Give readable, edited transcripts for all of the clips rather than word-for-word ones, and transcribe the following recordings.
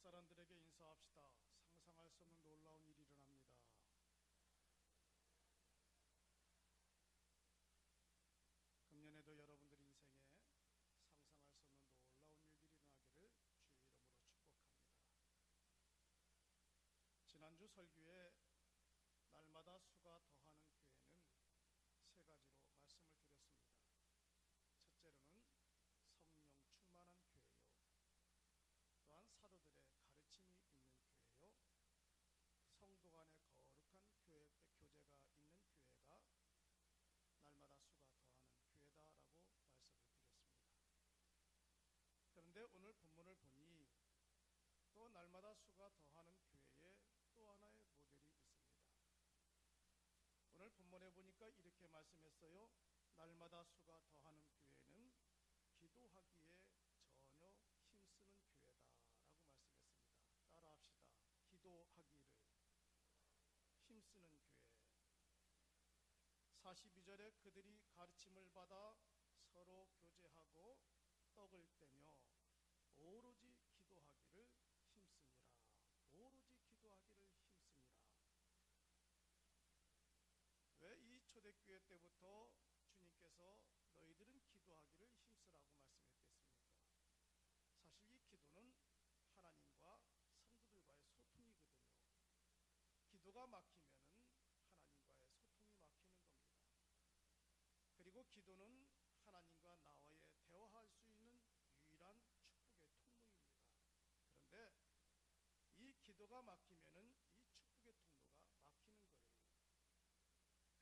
사람들에게 인사합시다. 상상할 수 없는 놀라운 일이 일어납니다. 금년에도 여러분들 인생에 상상할 수 없는 놀라운 일들이 일어나기를 주의 이름으로 축복합니다. 지난주 설교에 날마다 수가 더하는 교회는 세 가지로 말씀을 드렸습니다. 첫째로는 성령 충만한 교회요, 또한 사도들의 가르침이 있는 교회요, 성도 간의 거룩한 교제가 있는 교회가 날마다 수가 더하는 교회다라고 말씀을 드렸습니다. 그런데 오늘 본문을 보니 또 날마다 수가 더하는 교회에 또 하나의 모델이 있습니다. 오늘 본문에 보니까 이렇게 말씀했어요. 날마다 수가 더하는 교회는 기도하기에 전혀 힘쓰는 교회다라고 말씀했습니다. 따라합시다. 기도하기를 힘쓰는 교회. 42절에 그들이 가르침을 받아 서로 교제하고 떡을 떼며 오로지 기도하기를 힘쓰니라. 오로지 기도하기를 힘쓰니라. 왜 이 초대교회 때부터 주님께서 너희들은 기도하기를 힘쓰라고 말씀했겠습니까? 사실 이 기도는 하나님과 성도들과의 소통이거든요. 기도가 막히면은 하나님과의 소통이 막히는 겁니다. 그리고 기도는 하나님과 나와의 대화할 수 있는 유일한 축복의 통로입니다. 그런데 이 기도가 막히면은 이 축복의 통로가 막히는 거예요.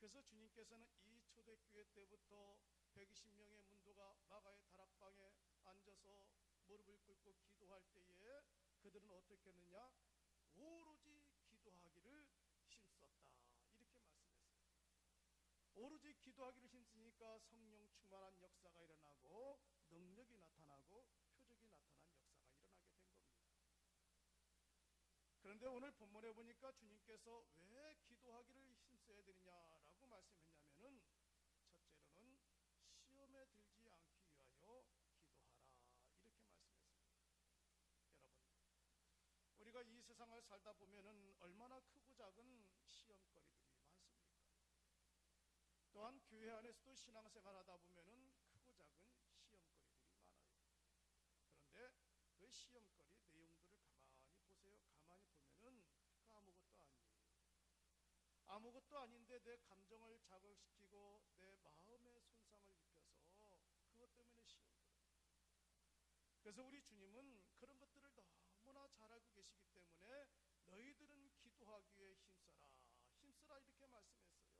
그래서 주님께서는 이 초대교회 때부터 120명의 문도가 마가의 다락방에 앉아서 무릎을 꿇고 기도할 때에 그들은 어떻게 했느냐? 오로지 기도하기를 힘썼다. 이렇게 말씀했어요. 오로지 기도하기를 힘쓰니까 성령 충만한 역사가 일어나고 능력이 나타나고 표적이 나타난 역사가 일어나게 된 겁니다. 그런데 오늘 본문에 보니까 주님께서 왜 기도하기를 힘써야 되느냐라고 말씀했냐면은 첫째로는 시험에 들지 않기 위하여 기도하라 이렇게 말씀했습니다. 여러분, 우리가 이 세상을 살다 보면은 얼마나 크고 작은 시험거리들이 많습니까? 또한 교회 안에서도 신앙생활 하다 보면은 크고 작은 시험거리들이 많아요. 그런데 그 시험거리 내용들을 가만히 보세요. 가만히 보면은 그 아무것도 아니에요. 아무것도 아닌데 내 감정을 자극시키고 내 마음에 손상을 입혀서 그것 때문에 시험거리. 그래서 우리 주님은 그런 것들을 너무나 잘 알고 계시기 때문에 너희들은 기도하기에 힘써라. 힘써라 이렇게 말씀했어요.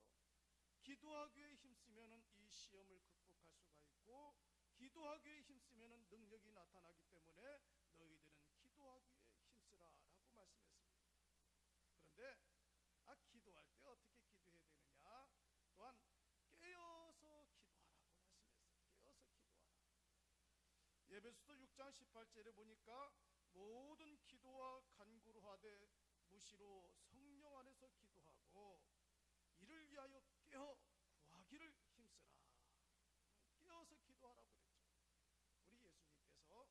기도하기에 힘쓰면은 이 시험을 극복할 수가 있고 기도하기에 힘쓰면은 능력이 나타나기 때문에 너희들은 기도하기에 힘쓰라라고 말씀했습니다. 그런데 기도할 때 어떻게 기도해야 되느냐? 또한 깨어서 기도하라고 말씀했어요. 깨어서 기도하라. 에베소서 6장 18절에 보니까 모든 기도와 간구로 하되 무시로 성령 안에서 기도하고 이를 위하여 깨어 구하기를 힘쓰라. 깨어서 기도하라고 그랬죠. 우리 예수님께서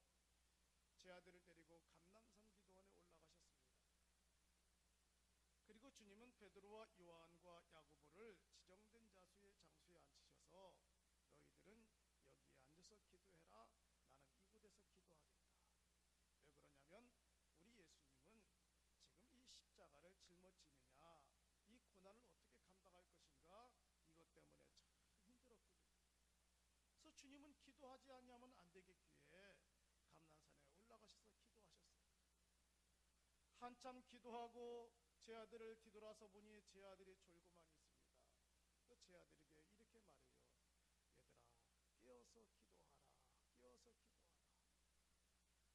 제 아들을 데리고 감람산 기도원에 올라가셨습니다. 그리고 주님은 베드로와 요한과 야고보를 지정된 장소에 앉히셔서 너희들은 여기에 앉아서 기도해라. 나는 이곳에서 기도하겠다. 왜 그러냐면 우리 예수님은 지금 이 십자가를 짊어지느냐, 이 고난을 어떻게 감당할 것인가, 이것 때문에 참 힘들었거든요. 그래서 주님은 기도하지 않냐면 안 되겠기에 감람산에 올라가셔서 기도하셨어요. 한참 기도하고 제 아들을 뒤돌아서 보니 제 아들이 졸고만 있습니다. 제 아들에게 이렇게 말해요. 얘들아, 깨어서 기도하라. 깨어서 기도하라.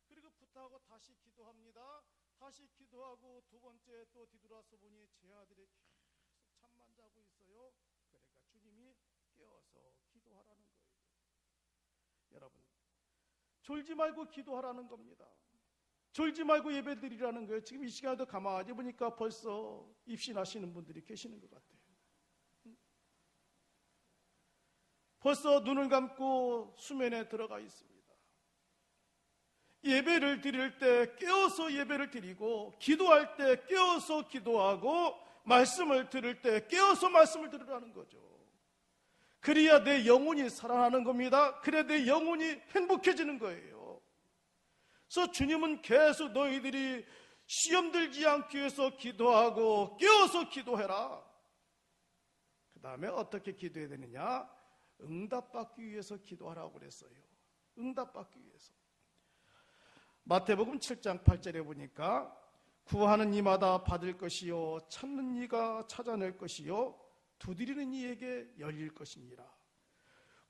그리고 부탁하고 다시 기도합니다. 다시 기도하고 두 번째 또 뒤돌아서 보니 제 아들이 계속 잠만 자고 있어요. 그러니까 주님이 깨어서 기도하라는 거예요. 여러분, 졸지 말고 기도하라는 겁니다. 졸지 말고 예배드리라는 거예요. 지금 이 시간에도 가만히 보니까 벌써 입신하시는 분들이 계시는 것 같아요. 벌써 눈을 감고 수면에 들어가 있습니다. 예배를 드릴 때 깨어서 예배를 드리고, 기도할 때 깨어서 기도하고, 말씀을 들을 때 깨어서 말씀을 들으라는 거죠. 그래야 내 영혼이 살아나는 겁니다. 그래야 내 영혼이 행복해지는 거예요. 그래서 주님은 계속 너희들이 시험 들지 않기 위해서 기도하고 깨어서 기도해라. 그 다음에 어떻게 기도해야 되느냐? 응답받기 위해서 기도하라고 그랬어요. 응답받기 위해서. 마태복음 7장 8절에 보니까 구하는 이마다 받을 것이요, 찾는 이가 찾아낼 것이요, 두드리는 이에게 열릴 것이니라.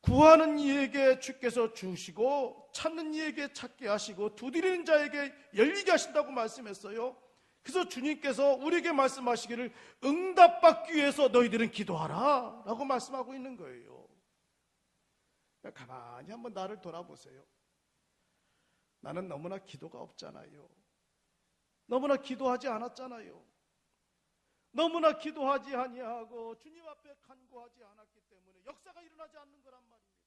구하는 이에게 주께서 주시고, 찾는 이에게 찾게 하시고, 두드리는 자에게 열리게 하신다고 말씀했어요. 그래서 주님께서 우리에게 말씀하시기를 응답받기 위해서 너희들은 기도하라 라고 말씀하고 있는 거예요. 가만히 한번 나를 돌아보세요. 나는 너무나 기도가 없잖아요. 너무나 기도하지 않았잖아요. 너무나 기도하지 아니하고 주님 앞에 간구하지 않았기 때문에 역사가 일어나지 않는 거란 말입니다.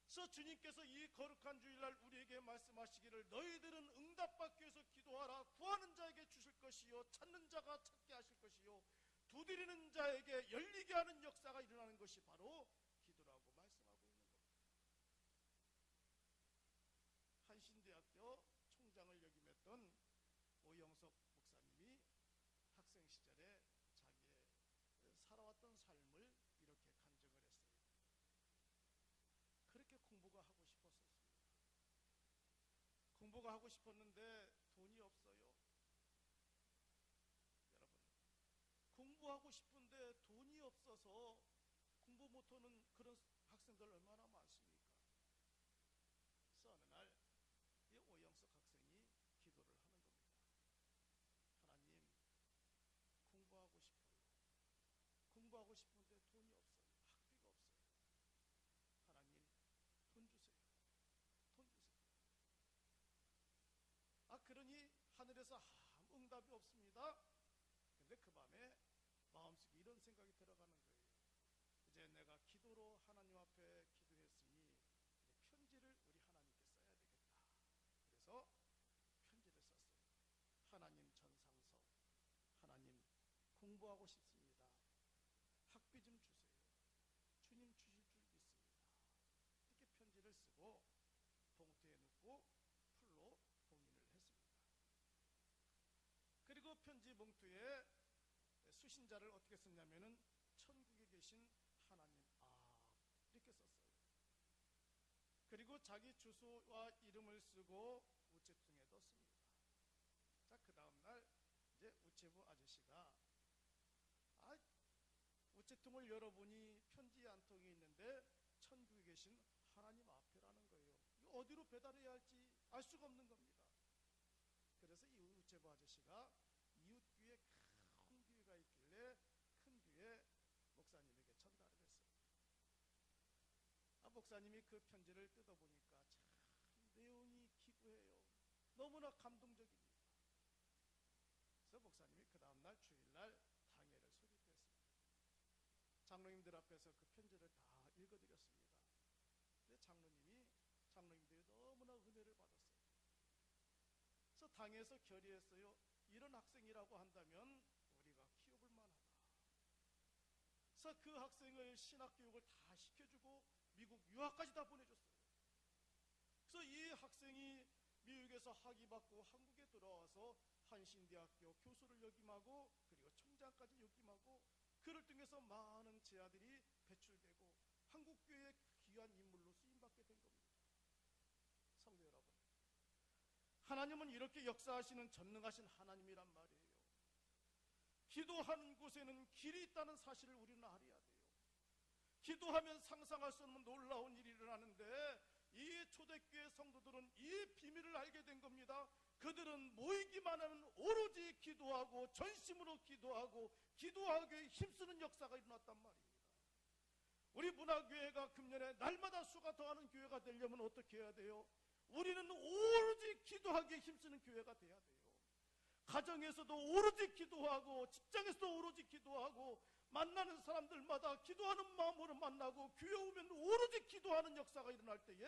그래서 주님께서 이 거룩한 주일날 우리에게 말씀하시기를 너희들은 응답받기 위해서 기도하라. 구하는 자에게 주실 것이요, 찾는 자가 찾게 하실 것이요, 두드리는 자에게 열리게 하는 역사가 일어나는 것이 바로 기도라고 말씀하고 있는 겁니다. 한신대학교 총장을 역임했던 오영석 목사님이 학생 시절에 자기의 살아왔던 삶을 이렇게 간증을 했어요. 그렇게 공부가 하고 싶었습니다. 공부가 하고 싶었는데 돈이 없어요. 여러분, 공부하고 싶은데 돈이 없어서 공부 못하는 그런 학생들 얼마나 많습니까? 그래서 어느 날 이 오영석 학생이 기도를 하는 겁니다. 하나님, 공부하고 싶어요. 공부하고 싶은데 돈이 없어요. 학비가 없어요. 하나님, 돈 주세요. 돈 주세요. 그러니 하늘에서 아무 응답이 없습니다. 근데 그 밤에 마음속에 이런 생각이 들어가는 거예요. 이제 내가 기도로 하나님 앞에 기도했으니 편지를 우리 하나님께 써야 되겠다. 그래서 편지를 썼어요. 하나님 전상석, 하나님 공부하고 싶습니다. 학비 좀 주세요. 주님 주실 줄 믿습니다. 이렇게 편지를 쓰고 봉투에 넣고 풀로 봉인을 했습니다. 그리고 편지 봉투에 수신자를 어떻게 썼냐면은 천국에 계신 하나님 이렇게 썼어요. 그리고 자기 주소와 이름을 쓰고 우체통에 넣습니다. 자, 그 다음날 이제 우체부 아저씨가 우체통을 열어보니 편지 한 통이 있는데 천국에 계신 하나님 앞에라는 거예요. 이거 어디로 배달해야 할지 알 수가 없는 겁니다. 그래서 이 우체부 아저씨가 이웃교회 큰 교회가 있길래 큰 교회 목사님에게 전달을 했어요. 목사님이 그 편지를 뜯어보니까 참 내용이 기구해요. 너무나 감동적입니다. 그래서 목사님이 그 다음날 주일날 당회를 소집했습니다. 장로님들 앞에서 그 편지를 다 읽어드렸습니다. 근데 장로님들이 너무나 은혜를 받았어요. 그래서 당에서 결의했어요. 이런 학생이라고 한다면 우리가 키워볼 만하다. 그래서 그 학생을 신학교육을 다 시켜주고 미국 유학까지 다 보내줬어요. 그래서 이 학생이 미국에서 학위받고 한국에 돌아와서 한신대학교 교수를 역임하고 그리고 총장까지 역임하고 그를 통해서 많은 제자들이 배출되고 한국교회의 귀한 인물로 쓰임받게 된 겁니다. 성도 여러분, 하나님은 이렇게 역사하시는 전능하신 하나님이란 말이에요. 기도하는 곳에는 길이 있다는 사실을 우리는 알아야 돼요. 기도하면 상상할 수 없는 놀라운 일이 일어나는데 이 초대교회 성도들은 이 비밀을 알게 된 겁니다. 그들은 모이기만 하면 오로지 기도하고 전심으로 기도하고 기도하기에 힘쓰는 역사가 일어났단 말입니다. 우리 문화교회가 금년에 날마다 수가 더하는 교회가 되려면 어떻게 해야 돼요? 우리는 오로지 기도하기에 힘쓰는 교회가 돼야 돼요. 가정에서도 오로지 기도하고 직장에서도 오로지 기도하고 만나는 사람들마다 기도하는 마음으로 만나고 교회 오면 오로지 기도하는 역사가 일어날 때에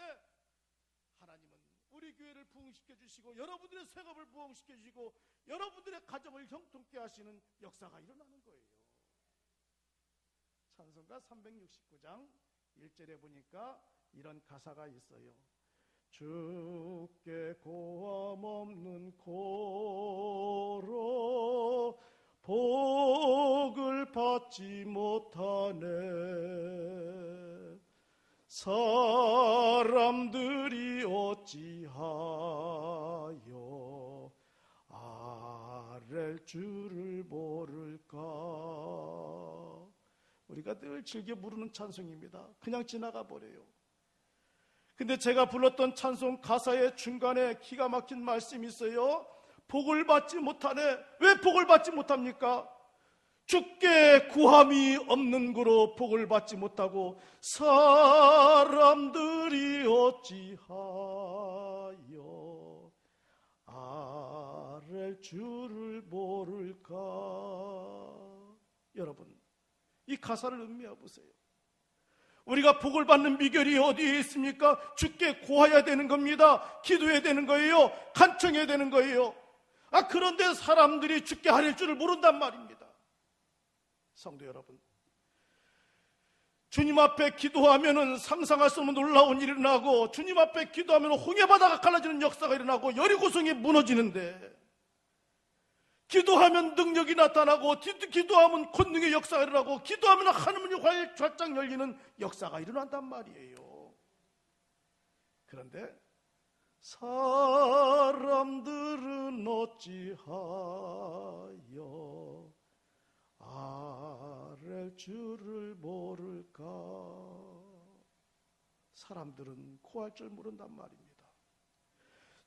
하나님은 우리 교회를 부흥시켜 주시고 여러분들의 생업을 부흥시켜 주시고 여러분들의 가정을 형통케 하시는 역사가 일어나는 거예요. 찬송가 369장 1절에 보니까 이런 가사가 있어요. 주께 고함 없는 고로 복을 받지 못하네. 사람들이 어찌하여 아랠 줄을 모를까. 우리가 늘 즐겨 부르는 찬송입니다. 그냥 지나가 버려요. 근데 제가 불렀던 찬송 가사의 중간에 기가 막힌 말씀이 있어요. 복을 받지 못하네. 왜 복을 받지 못합니까? 주께 구함이 없는 거로 복을 받지 못하고 사람들이 어찌하여 아랠 줄을 모를까. 여러분, 이 가사를 음미해 보세요. 우리가 복을 받는 비결이 어디에 있습니까? 주께 구해야 되는 겁니다. 기도해야 되는 거예요. 간청해야 되는 거예요. 그런데 사람들이 주께 아랠 줄을 모른단 말입니다. 성도 여러분, 주님 앞에 기도하면은 상상할 수 없는 놀라운 일이 일어나고, 주님 앞에 기도하면 홍해바다가 갈라지는 역사가 일어나고 여리고성이 무너지는데, 기도하면 능력이 나타나고, 기도하면 권능의 역사가 일어나고, 기도하면 하늘문이 활짝 열리는 역사가 일어난단 말이에요. 그런데 사람들은 어찌하여 아랠 줄을 모를까. 사람들은 구할 줄 모른단 말입니다.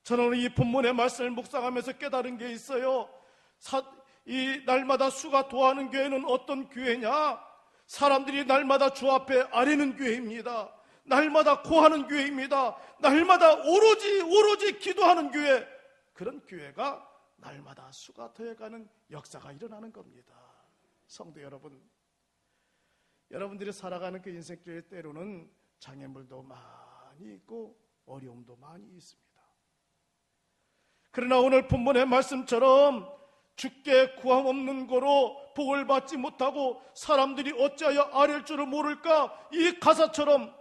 저는 이 본문의 말씀을 묵상하면서 깨달은 게 있어요. 이 날마다 수가 도하는 교회는 어떤 교회냐? 사람들이 날마다 주 앞에 아뢰는 교회입니다. 날마다 고하는 교회입니다. 날마다 오로지 기도하는 교회. 그런 교회가 날마다 수가 더해가는 역사가 일어나는 겁니다. 성도 여러분, 여러분들이 살아가는 그 인생길 때로는 장애물도 많이 있고 어려움도 많이 있습니다. 그러나 오늘 본문의 말씀처럼 주께 구함 없는 거로 복을 받지 못하고 사람들이 어찌하여 아랠 줄을 모를까, 이 가사처럼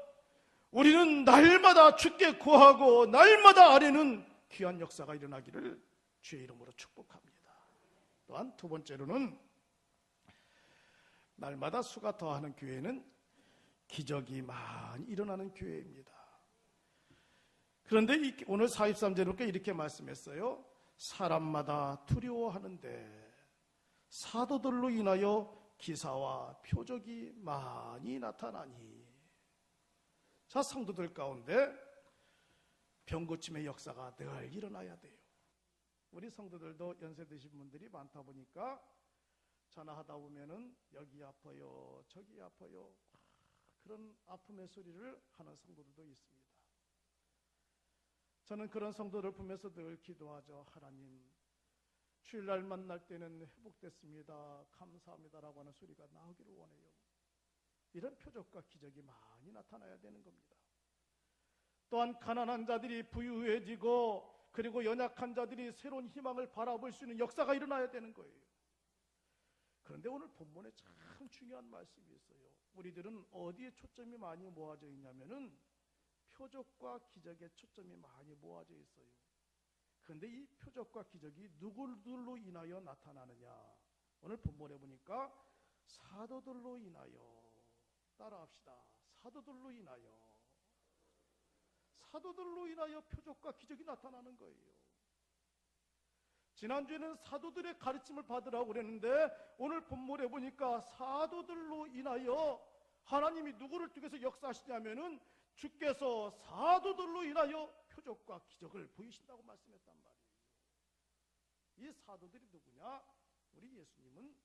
우리는 날마다 주께 구하고 날마다 아뢰는 귀한 역사가 일어나기를 주의 이름으로 축복합니다. 또한 두 번째로는 날마다 수가 더하는 교회는 기적이 많이 일어나는 교회입니다. 그런데 오늘 43절에 이렇게 말씀했어요. 사람마다 두려워하는데 사도들로 인하여 기사와 표적이 많이 나타나니. 자, 성도들 가운데 병고침의 역사가 늘 일어나야 돼요. 우리 성도들도 연세 드신 분들이 많다 보니까 전화하다 보면은 여기 아파요, 저기 아파요, 그런 아픔의 소리를 하는 성도들도 있습니다. 저는 그런 성도들 보면서 늘 기도하죠. 하나님, 주일날 만날 때는 회복됐습니다, 감사합니다라고 하는 소리가 나오기를 원해요. 이런 표적과 기적이 많이 나타나야 되는 겁니다. 또한 가난한 자들이 부유해지고, 그리고 연약한 자들이 새로운 희망을 바라볼 수 있는 역사가 일어나야 되는 거예요. 그런데 오늘 본문에 참 중요한 말씀이 있어요. 우리들은 어디에 초점이 많이 모아져 있냐면은 표적과 기적에 초점이 많이 모아져 있어요. 그런데 이 표적과 기적이 누구들로 인하여 나타나느냐? 오늘 본문에 보니까 사도들로 인하여. 따라합시다. 사도들로 인하여 표적과 기적이 나타나는 거예요. 지난주에는 사도들의 가르침을 받으라고 그랬는데 오늘 본문에 보니까 사도들로 인하여 하나님이 누구를 통해서 역사하시냐면은 주께서 사도들로 인하여 표적과 기적을 보이신다고 말씀했단 말이에요. 이 사도들이 누구냐? 우리 예수님은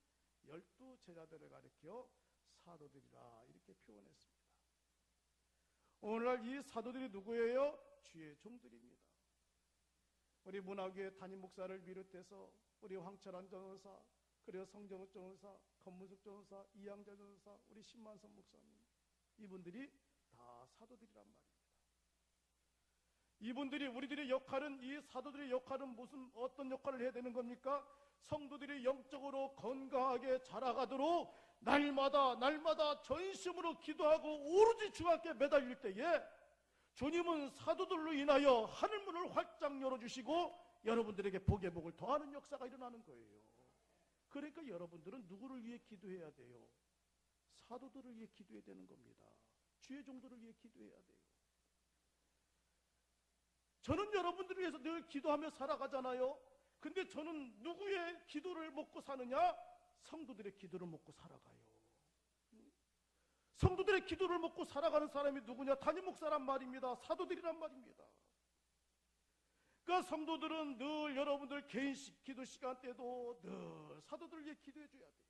12 제자들을 가리켜 사도들이라 이렇게 표현했습니다. 오늘날 이 사도들이 누구예요? 주의 종들입니다. 우리 문화교회 담임 목사를 비롯해서 우리 황철환 전도사, 그리고 성정욱 전도사, 권문숙 전도사, 이양자 전도사, 우리 신만선 목사님, 이분들이 다 사도들이란 말입니다. 이분들이, 우리들의 역할은, 이 사도들의 역할은 어떤 역할을 해야 되는 겁니까? 성도들이 영적으로 건강하게 자라가도록 날마다 전심으로 기도하고 오로지 주 앞에 매달릴 때에 주님은 사도들로 인하여 하늘문을 활짝 열어주시고 여러분들에게 복의 복을 더하는 역사가 일어나는 거예요. 그러니까 여러분들은 누구를 위해 기도해야 돼요? 사도들을 위해 기도해야 되는 겁니다. 주의 종들을 위해 기도해야 돼요. 저는 여러분들을 위해서 늘 기도하며 살아가잖아요. 근데 저는 누구의 기도를 먹고 사느냐? 성도들의 기도를 먹고 살아가요. 성도들의 기도를 먹고 살아가는 사람이 누구냐? 담임 목사란 말입니다. 사도들이란 말입니다. 그러니까 성도들은 늘 여러분들 개인 기도 시간 때도 늘 사도들 위해 기도해 줘야 돼요.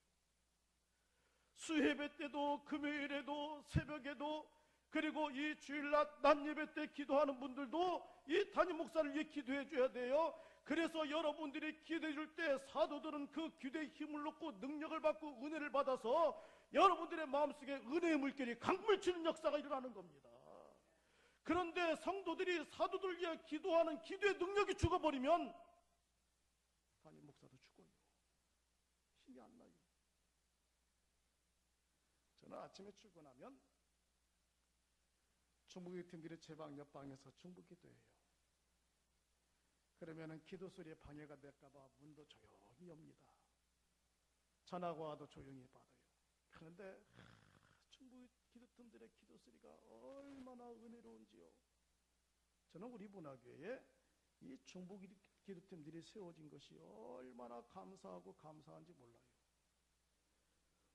수예배 때도, 금요일에도, 새벽에도, 그리고 이 주일날 낮 예배 때 기도하는 분들도 이 담임 목사를 위해 기도해 줘야 돼요. 그래서 여러분들이 기도해 줄 때 사도들은 그 기도의 힘을 얻고 능력을 받고 은혜를 받아서 여러분들의 마음속에 은혜의 물결이 강물치는 역사가 일어나는 겁니다. 그런데 성도들이 사도들 위해 기도하는 기도의 능력이 죽어버리면 담임 목사도 죽어요. 힘이 안 나요. 저는 아침에 출근하면 중부기 팀들이 제 방 옆방에서 중부기도해요. 그러면은 기도 소리에 방해가 될까봐 문도 조용히 엽니다. 전화가 와도 조용히 받아요. 그런데 중부 기도팀들의 기도 소리가 얼마나 은혜로운지요. 저는 우리 문화교회에 이 중부 기도팀들이 세워진 것이 얼마나 감사하고 감사한지 몰라요.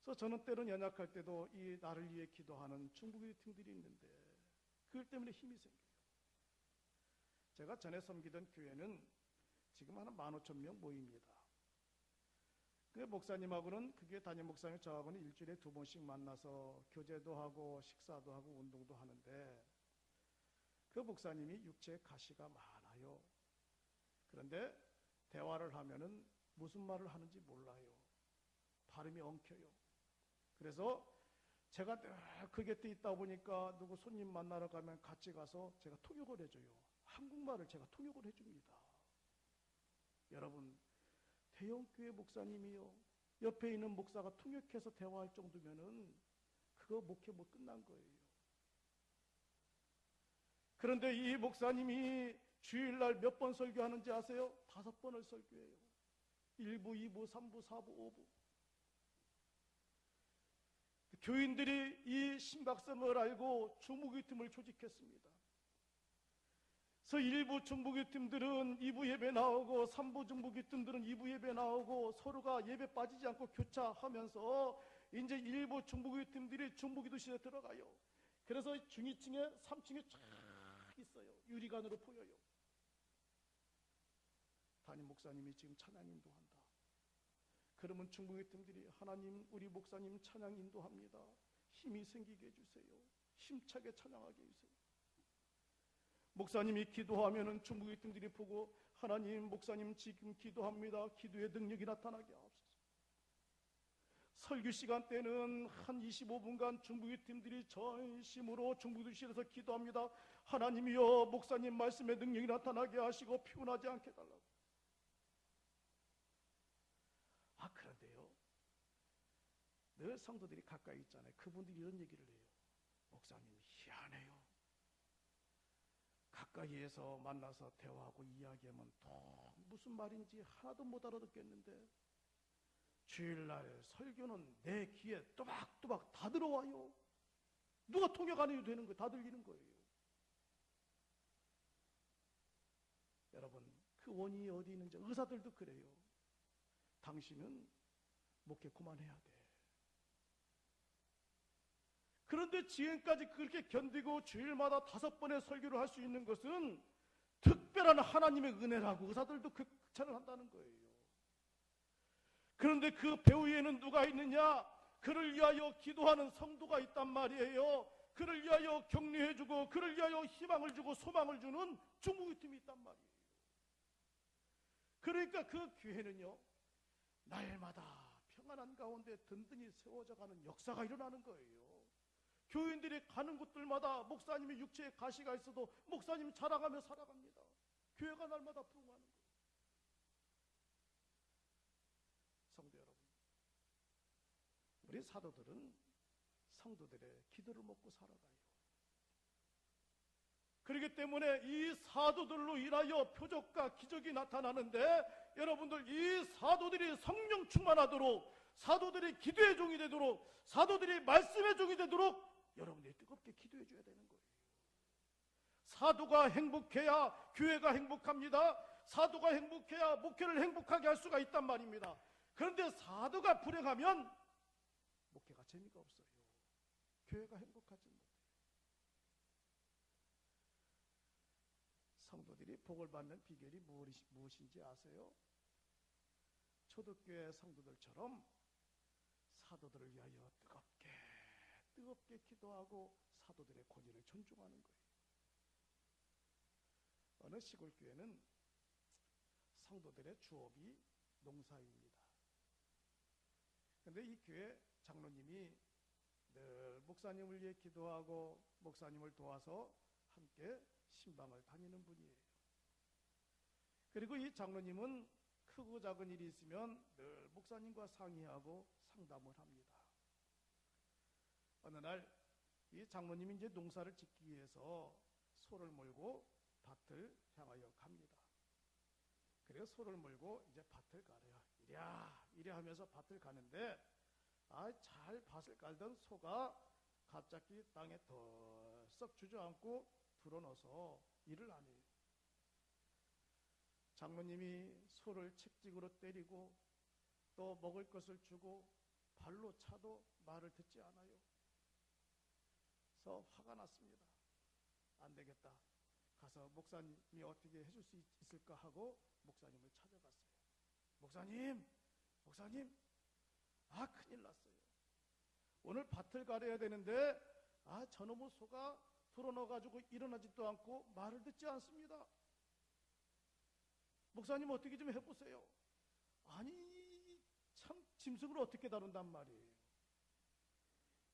그래서 저는 때론 연약할 때도 이 나를 위해 기도하는 중부 기도팀들이 있는데 그것 때문에 힘이 생겨요. 제가 전에 섬기던 교회는 지금 한 15,000명 모입니다. 그 목사님하고는, 그게 담임 목사님 저하고는 일주일에 2번씩 만나서 교제도 하고 식사도 하고 운동도 하는데 그 목사님이 육체에 가시가 많아요. 그런데 대화를 하면은 무슨 말을 하는지 몰라요. 발음이 엉켜요. 그래서 제가 늘 그 곁에 있다 보니까 누구 손님 만나러 가면 같이 가서 제가 통역을 해줘요. 한국말을 제가 통역을 해줍니다. 여러분, 대형교회 목사님이요, 옆에 있는 목사가 통역해서 대화할 정도면은 그거 목회 못 끝난 거예요. 그런데 이 목사님이 주일날 몇 번 설교하는지 아세요? 5번을 설교해요. 1부, 2부, 3부, 4부, 5부. 교인들이 이 심각성을 알고 중부교팀을 조직했습니다. 그래서 1부 중부교팀들은 2부 예배 나오고 3부 중부교팀들은 2부 예배 나오고 서로가 예배 빠지지 않고 교차하면서 이제 1부 중부교팀들이 중부기도실에 들어가요. 그래서 중위층에 3층에 쫙 있어요. 유리관으로 보여요. 담임 목사님이 지금 찬양 인도한다. 그러면 중부교팀들이 하나님, 우리 목사님 찬양 인도합니다. 힘이 생기게 해주세요. 힘차게 찬양하게 해주세요. 목사님이 기도하면은 중부교팀들이 보고 하나님, 목사님 지금 기도합니다. 기도의 능력이 나타나게 하옵소서. 설교 시간 때는 한 25분간 중부교팀들이 전심으로 중부교실에서 기도합니다. 하나님이여, 목사님 말씀의 능력이 나타나게 하시고 피곤하지 않게 해달라고. 그런데요, 늘 성도들이 가까이 있잖아요. 그분들이 이런 얘기를 해요. 목사님 희한해요. 가까이에서 만나서 대화하고 이야기하면 또 무슨 말인지 하나도 못 알아듣겠는데 주일날 설교는 내 귀에 또박또박 다 들어와요. 누가 통역 안 해도 되는 거예요. 다 들리는 거예요. 여러분, 그 원인이 어디 있는지, 의사들도 그래요. 당신은 목회 그만해야 돼. 그런데 지금까지 그렇게 견디고 주일마다 5번의 설교를 할 수 있는 것은 특별한 하나님의 은혜라고 의사들도 그 극찬을 한다는 거예요. 그런데 그 배우 위에는 누가 있느냐? 그를 위하여 기도하는 성도가 있단 말이에요. 그를 위하여 격려해주고 그를 위하여 희망을 주고 소망을 주는 중부교팀이 있단 말이에요. 그러니까 그 교회는요, 날마다 평안한 가운데 든든히 세워져가는 역사가 일어나는 거예요. 교인들이 가는 곳들마다 목사님의 육체에 가시가 있어도 목사님이 자랑하며 살아갑니다. 교회가 날마다 부흥하는 거예요. 성도 여러분, 우리 사도들은 성도들의 기도를 먹고 살아가요. 그렇기 때문에 이 사도들로 인하여 표적과 기적이 나타나는데, 여러분들 이 사도들이 성령 충만하도록, 사도들이 기도의 종이 되도록, 사도들이 말씀의 종이 되도록 여러분들이 뜨겁게 기도해 줘야 되는 거예요. 사도가 행복해야 교회가 행복합니다. 사도가 행복해야 목회를 행복하게 할 수가 있단 말입니다. 그런데 사도가 불행하면 목회가 재미가 없어요. 교회가 행복하지 못해요. 성도들이 복을 받는 비결이 무엇인지 아세요? 초대교회 성도들처럼 사도들을 위하여 뜨겁게 기도하고 사도들의 권위를 존중하는 거예요. 어느 시골 교회는 성도들의 주업이 농사입니다. 그런데 이 교회 장로님이 늘 목사님을 위해 기도하고 목사님을 도와서 함께 신방을 다니는 분이에요. 그리고 이 장로님은 크고 작은 일이 있으면 늘 목사님과 상의하고 상담을 합니다. 어느 날 이 장로님이 이제 농사를 짓기 위해서 소를 몰고 밭을 향하여 갑니다. 그래서 소를 몰고 이제 밭을 가래요. 이래 하면서 밭을 가는데, 잘 밭을 깔던 소가 갑자기 땅에 덜썩 주저앉고 불어넣어서 일을 안 해요. 장로님이 소를 책직으로 때리고 또 먹을 것을 주고 발로 차도 말을 듣지 않아요. 그래서 화가 났습니다. 안 되겠다. 가서 목사님이 어떻게 해줄 수 있을까 하고 목사님을 찾아갔어요. 목사님, 큰일 났어요. 오늘 밭을 가려야 되는데 저놈의 소가 불어넣어가지고 일어나지도 않고 말을 듣지 않습니다. 목사님 어떻게 좀 해보세요. 아니 참 짐승을 어떻게 다룬단 말이에요.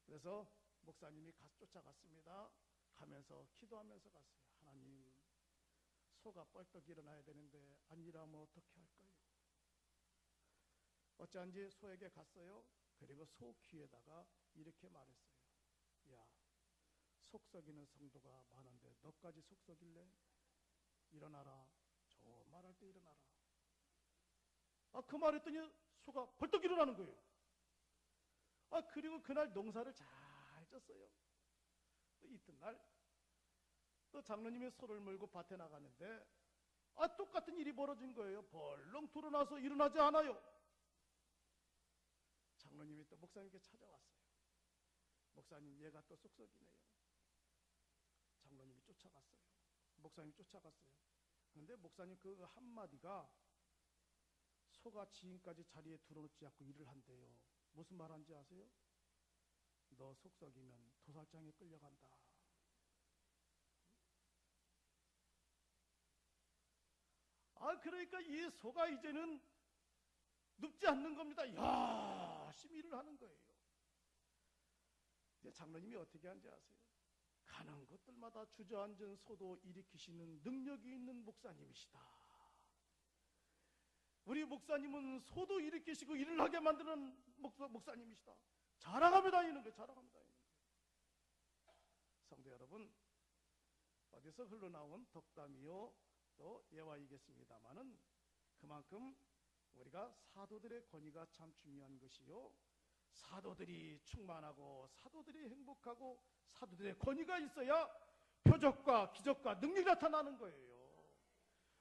그래서 목사님이 쫓아갔습니다. 가면서 기도하면서 갔어요. 하나님, 소가 뻘떡 일어나야 되는데 안 일어나면 어떻게 할까요? 어찌한지 소에게 갔어요. 그리고 소 귀에다가 이렇게 말했어요. 야, 속썩이는 성도가 많은데 너까지 속썩일래? 일어나라. 저 말할 때 일어나라. 그 말했더니 소가 벌떡 일어나는 거예요. 그리고 그날 농사를 잘 졌어요. 또 이튿날 또 장로님이 소를 몰고 밭에 나가는데 똑같은 일이 벌어진 거예요. 벌렁 불어나서 일어나지 않아요. 장로님이 또 목사님께 찾아왔어요. 목사님, 얘가 또 속썩이네요. 장로님이 쫓아갔어요. 목사님이 쫓아갔어요. 그런데 목사님 그 한마디가 소가 지금까지 자리에 들어놓지 않고 일을 한대요. 무슨 말한지 아세요? 너 속썩이면 도살장에 끌려간다. 그러니까 이 소가 이제는 눕지 않는 겁니다. 열심히 일을 하는 거예요. 이제 장로님이 어떻게 하는지 아세요? 가는 곳들마다 주저앉은 소도 일으키시는 능력이 있는 목사님이시다. 우리 목사님은 소도 일으키시고 일을 하게 만드는 목사님이시다. 자랑하며 다니는 거예요. 자랑하며 다니는 거예요. 성도 여러분, 어디서 흘러나온 덕담이요 또 예화이겠습니다마는 그만큼 우리가 사도들의 권위가 참 중요한 것이요, 사도들이 충만하고 사도들이 행복하고 사도들의 권위가 있어야 표적과 기적과 능력이 나타나는 거예요.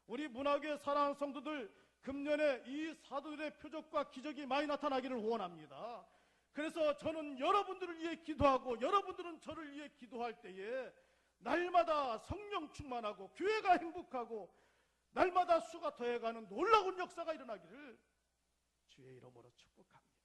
우리 문화계 사랑하는 성도들, 금년에 이 사도들의 표적과 기적이 많이 나타나기를 원합니다. 그래서 저는 여러분들을 위해 기도하고 여러분들은 저를 위해 기도할 때에 날마다 성령 충만하고 교회가 행복하고 날마다 수가 더해가는 놀라운 역사가 일어나기를 주의 이름으로 축복합니다.